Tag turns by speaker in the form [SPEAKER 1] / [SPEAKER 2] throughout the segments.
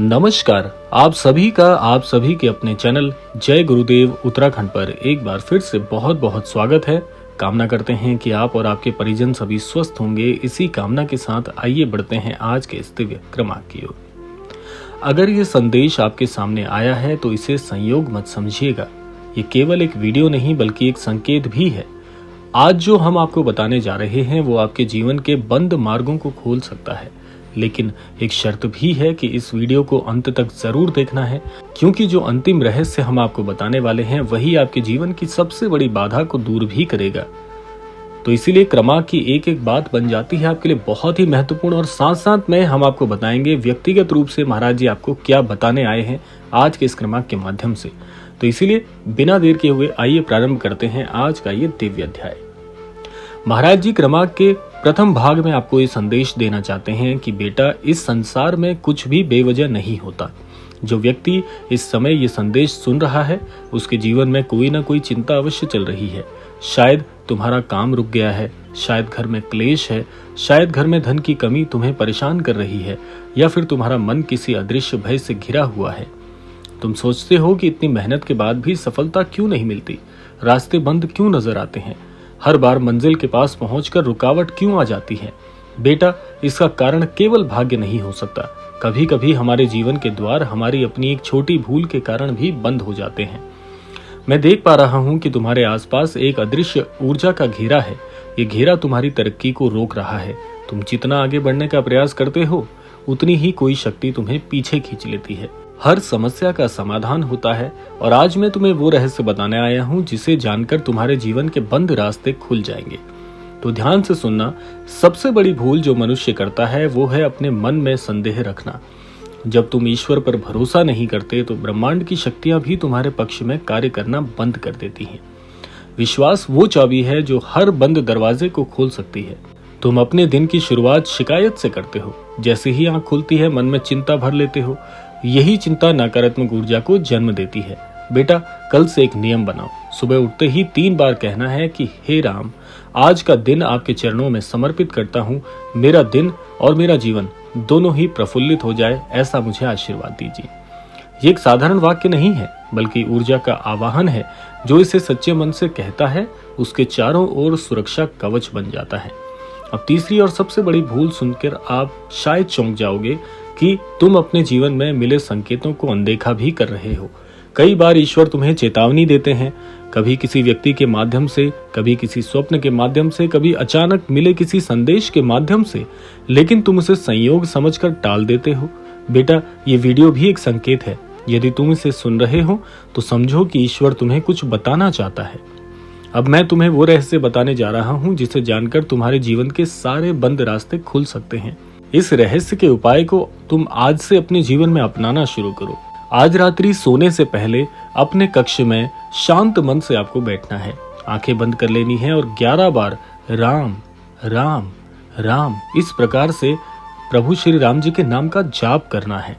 [SPEAKER 1] नमस्कार। आप सभी के अपने चैनल जय गुरुदेव उत्तराखंड पर एक बार फिर से बहुत बहुत स्वागत है। कामना करते हैं कि आप और आपके परिजन सभी स्वस्थ होंगे। इसी कामना के साथ आइए बढ़ते हैं आज के इस दिव्य क्रमांक की ओर। अगर ये संदेश आपके सामने आया है तो इसे संयोग मत समझिएगा। ये केवल एक वीडियो नहीं बल्कि एक संकेत भी है। आज जो हम आपको बताने जा रहे हैं वो आपके जीवन के बंद मार्गों को खोल सकता है, लेकिन एक शर्त भी है कि इस वीडियो को अंत तक जरूर देखना है, क्योंकि जो अंतिम रहस्य हम आपको बताने वाले हैं वही आपके जीवन की सबसे बड़ी बाधा को दूर भी करेगा। तो इसीलिए क्रमांक की एक एक बात बन जाती है आपके लिए बहुत ही महत्वपूर्ण, और साथ साथ में हम आपको बताएंगे व्यक्तिगत रूप से महाराज जी आपको क्या बताने आए हैं आज के इस क्रमांक के माध्यम से। तो इसीलिए बिना देर किए हुए आइए प्रारंभ करते हैं आज का ये दिव्य अध्याय। महाराज जी क्रमांक के प्रथम भाग में आपको ये संदेश देना चाहते हैं कि बेटा, इस संसार में कुछ भी बेवजह नहीं होता। जो व्यक्ति इस समय ये संदेश सुन रहा है उसके जीवन में कोई ना कोई चिंता अवश्य चल रही है। शायद तुम्हारा काम रुक गया है, शायद घर में क्लेश है, शायद घर में धन की कमी तुम्हें परेशान कर रही है, या फिर तुम्हारा मन किसी अदृश्य भय से घिरा हुआ है। तुम सोचते हो कि इतनी मेहनत के बाद भी सफलता क्यों नहीं मिलती, रास्ते बंद क्यों नजर आते हैं, हर बार मंजिल के पास पहुंचकर रुकावट क्यों आ जाती है। बेटा, इसका कारण केवल भाग्य नहीं हो सकता। कभी कभी हमारे जीवन के द्वार हमारी अपनी एक छोटी भूल के कारण भी बंद हो जाते हैं। मैं देख पा रहा हूं कि तुम्हारे आसपास एक अदृश्य ऊर्जा का घेरा है। ये घेरा तुम्हारी तरक्की को रोक रहा है। तुम जितना आगे बढ़ने का प्रयास करते हो उतनी ही कोई शक्ति तुम्हें पीछे खींच लेती है। हर समस्या का समाधान होता है, और आज मैं तुम्हें वो रहस्य बताने आया हूं जिसे जानकर तुम्हारे जीवन के बंद रास्ते खुल जाएंगे। तो ध्यान से सुनना। सबसे बड़ी भूल जो मनुष्य करता है वो है अपने मन में संदेह रखना। जब तुम ईश्वर पर भरोसा नहीं करते तो ब्रह्मांड की शक्तियां भी तुम्हारे पक्ष में कार्य करना बंद कर देती हैं। विश्वास वो चाबी है जो हर बंद दरवाजे को खोल सकती है। तुम अपने दिन की शुरुआत शिकायत से करते हो। जैसे ही आंख खुलती है मन में चिंता भर लेते हो। यही चिंता नकारात्मक ऊर्जा को जन्म देती है। बेटा, कल से एक नियम बनाओ। सुबह उठते ही 3 बार कहना है कि हे राम, आज का दिन आपके चरणों में समर्पित करता हूँ। मेरा दिन और मेरा जीवन दोनों ही प्रफुल्लित हो जाए, ऐसा मुझे आशीर्वाद दीजिए। ये एक साधारण वाक्य नहीं है बल्कि ऊर्जा का आवाहन है। जो इसे सच्चे मन से कहता है उसके चारों ओर सुरक्षा कवच बन जाता है। अब तीसरी और सबसे बड़ी भूल सुनकर आप शायद चौंक जाओगे कि तुम अपने जीवन में मिले संकेतों को अनदेखा भी कर रहे हो। कई बार ईश्वर तुम्हें चेतावनी देते हैं, कभी किसी व्यक्ति के माध्यम से, कभी किसी स्वप्न के माध्यम से, कभी अचानक मिले किसी संदेश के माध्यम से, लेकिन तुम उसे संयोग समझकर टाल देते हो। बेटा, ये वीडियो भी एक संकेत है। यदि तुम इसे सुन रहे हो तो समझो कि ईश्वर तुम्हें कुछ बताना चाहता है। अब मैं तुम्हें वो रहस्य बताने जा रहा हूँ जिसे जानकर तुम्हारे जीवन के सारे बंद रास्ते खुल सकते हैं। इस रहस्य के उपाय को तुम आज से अपने जीवन में अपनाना शुरू करो। आज रात्रि सोने से पहले अपने कक्ष में शांत मन से आपको बैठना है, आंखें बंद कर लेनी है और 11 बार राम राम राम इस प्रकार से प्रभु श्री राम जी के नाम का जाप करना है।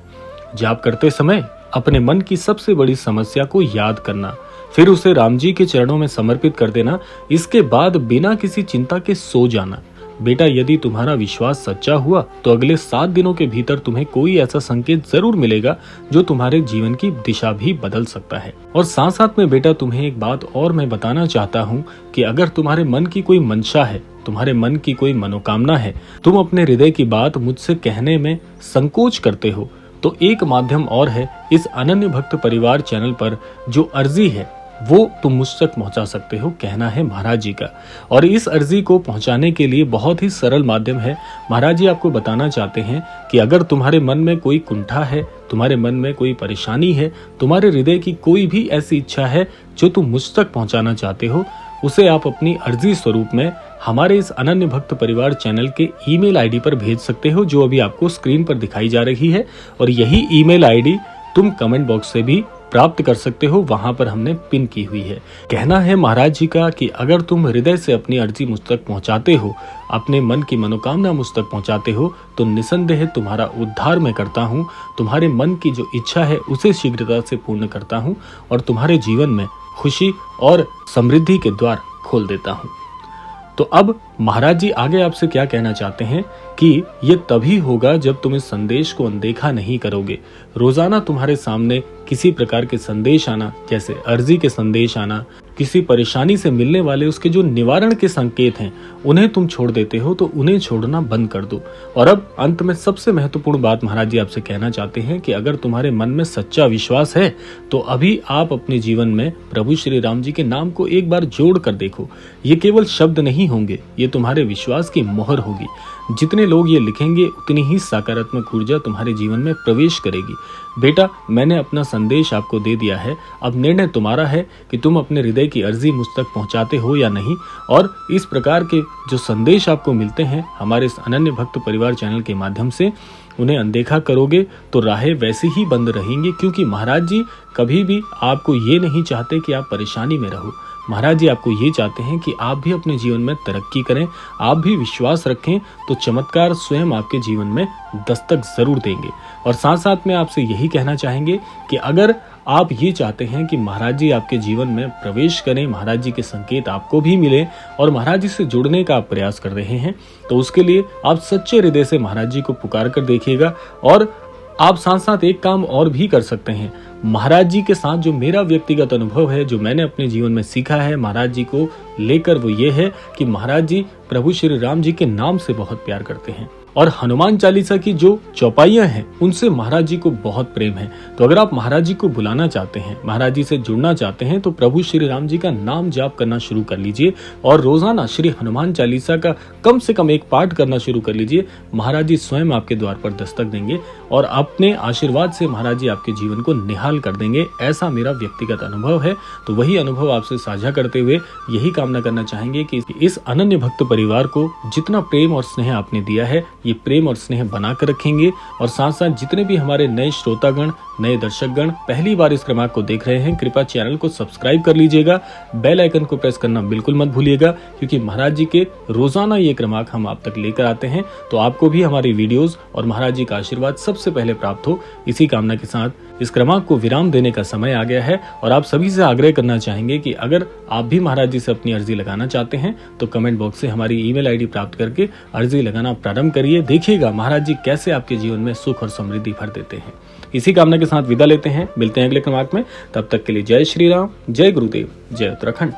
[SPEAKER 1] जाप करते समय अपने मन की सबसे बड़ी समस्या को याद करना, फिर उसे राम जी के चरणों में समर्पित कर देना। इसके बाद बिना किसी चिंता के सो जाना। बेटा, यदि तुम्हारा विश्वास सच्चा हुआ तो अगले 7 दिनों के भीतर तुम्हें कोई ऐसा संकेत जरूर मिलेगा जो तुम्हारे जीवन की दिशा भी बदल सकता है। और साथ साथ में बेटा, तुम्हें एक बात और मैं बताना चाहता हूँ कि अगर तुम्हारे मन की कोई मंशा है, तुम्हारे मन की कोई मनोकामना है, तुम अपने हृदय की बात मुझसे कहने में संकोच करते हो, तो एक माध्यम और है। इस अनन्य भक्त परिवार चैनल पर जो अर्जी है वो तुम मुझ तक पहुंचा सकते हो। कहना है महाराज जी का, और इस अर्जी को पहुंचाने के लिए बहुत ही सरल माध्यम है। महाराज जी आपको बताना चाहते हैं कि अगर तुम्हारे मन में कोई कुंठा है, तुम्हारे मन में कोई परेशानी है, तुम्हारे हृदय की कोई भी ऐसी इच्छा है जो तुम मुझ तक पहुंचाना चाहते हो, उसे आप अपनी अर्जी स्वरूप में हमारे इस अनन्य भक्त परिवार चैनल के ईमेल आईडी पर भेज सकते हो, जो अभी आपको स्क्रीन पर दिखाई जा रही है। और यही ईमेल आईडी तुम कमेंट बॉक्स से भी प्राप्त कर सकते हो, वहां पर हमने पिन की हुई है। कहना है महाराज जी का कि अगर तुम हृदय से अपनी अर्जी मुझ तक पहुंचाते हो, अपने मन की मनोकामना मुझ तक पहुंचाते हो, तो निसंदेह तुम्हारा उद्धार मैं करता हूं। तुम्हारे मन की जो इच्छा है उसे शीघ्रता से पूर्ण करता हूं और तुम्हारे जीवन में खुशी और समृद्धि के द्वार खोल देता हूं। तो अब महाराज जी आगे आपसे क्या कहना चाहते हैं कि ये तभी होगा जब तुम इस संदेश को अनदेखा नहीं करोगे। रोजाना तुम्हारे सामने किसी प्रकार के संदेश आना, जैसे अर्जी के संदेश आना, किसी परेशानी से मिलने वाले उसके जो निवारण के संकेत हैं, उन्हें तुम छोड़ देते हो, तो उन्हें छोड़ना बंद कर दो। और अब अंत में सबसे महत्वपूर्ण बात महाराज जी आपसे कहना चाहते हैं कि अगर तुम्हारे मन में सच्चा विश्वास है तो अभी आप अपने जीवन में प्रभु श्री राम जी के नाम को एक बार जोड़ कर देखो। ये केवल शब्द नहीं होंगे, ये तुम्हारे विश्वास की मोहर होगी। जितने लोग ये लिखेंगे उतनी ही सकारात्मक ऊर्जा तुम्हारे जीवन में प्रवेश करेगी। बेटा, मैंने अपना संदेश आपको दे दिया है, अब निर्णय तुम्हारा है कि तुम अपने हृदय की अर्जी मुझ तक पहुंचाते हो या नहीं। और इस प्रकार के जो संदेश आपको मिलते हैं हमारे इस अनन्य भक्त परिवार चैनल के माध्यम से, उन्हें अनदेखा करोगे तो राहें वैसे ही बंद रहेंगी, क्योंकि महाराज जी कभी भी आपको ये नहीं चाहते कि आप परेशानी में रहो। महाराज जी आपको ये चाहते हैं कि आप भी अपने जीवन में तरक्की करें, आप भी विश्वास रखें, तो चमत्कार स्वयं आपके जीवन में दस्तक जरूर देंगे। और साथ साथ में आपसे यही कहना चाहेंगे कि अगर आप ये चाहते हैं कि महाराज जी आपके जीवन में प्रवेश करें, महाराज जी के संकेत आपको भी मिले और महाराज जी से जुड़ने का आप प्रयास कर रहे हैं, तो उसके लिए आप सच्चे हृदय से महाराज जी को पुकार कर देखिएगा। और आप साथ साथ एक काम और भी कर सकते हैं। महाराज जी के साथ जो मेरा व्यक्तिगत अनुभव है, जो मैंने अपने जीवन में सीखा है महाराज जी को लेकर, वो ये है कि महाराज जी प्रभु श्री राम जी के नाम से बहुत प्यार करते हैं और हनुमान चालीसा की जो चौपाइयां हैं उनसे महाराज जी को बहुत प्रेम है। तो अगर आप महाराज जी को बुलाना चाहते हैं, महाराज जी से जुड़ना चाहते हैं, तो प्रभु श्री राम जी का नाम जाप करना शुरू कर लीजिए और रोजाना श्री हनुमान चालीसा का कम से कम एक पाठ करना शुरू कर लीजिए। महाराज जी स्वयं आपके द्वार पर दस्तक देंगे और अपने आशीर्वाद से महाराज जी आपके जीवन को निहाल कर देंगे। ऐसा मेरा व्यक्तिगत अनुभव है। तो वही अनुभव आपसे साझा करते हुए यही कामना करना चाहेंगे कि इस अनन्य भक्त परिवार को जितना प्रेम और स्नेह आपने दिया है, ये प्रेम और स्नेह बना कर रखेंगे। और साथ साथ जितने भी हमारे नए श्रोतागण, नए दर्शकगण पहली बार इस क्रमांक को देख रहे हैं, कृपया चैनल को सब्सक्राइब कर लीजिएगा, बेल आइकन को प्रेस करना बिल्कुल मत भूलिएगा, क्योंकि महाराज जी के रोजाना ये क्रमांक हम आप तक लेकर आते हैं। तो आपको भी हमारी वीडियोस और महाराज जी का आशीर्वाद सबसे पहले प्राप्त हो, इसी कामना के साथ इस क्रमांक को विराम देने का समय आ गया है। और आप सभी से आग्रह करना चाहेंगे कि अगर आप भी महाराज जी से अपनी अर्जी लगाना चाहते हैं तो कमेंट बॉक्स से हमारी ईमेल आईडी प्राप्त करके अर्जी लगाना प्रारंभ करिए। देखिएगा महाराज जी कैसे आपके जीवन में सुख और समृद्धि भर देते हैं। इसी कामना के साथ विदा लेते हैं, मिलते हैं अगले क्रमांक में। तब तक के लिए जय श्री राम, जय गुरुदेव, जय उत्तराखंड।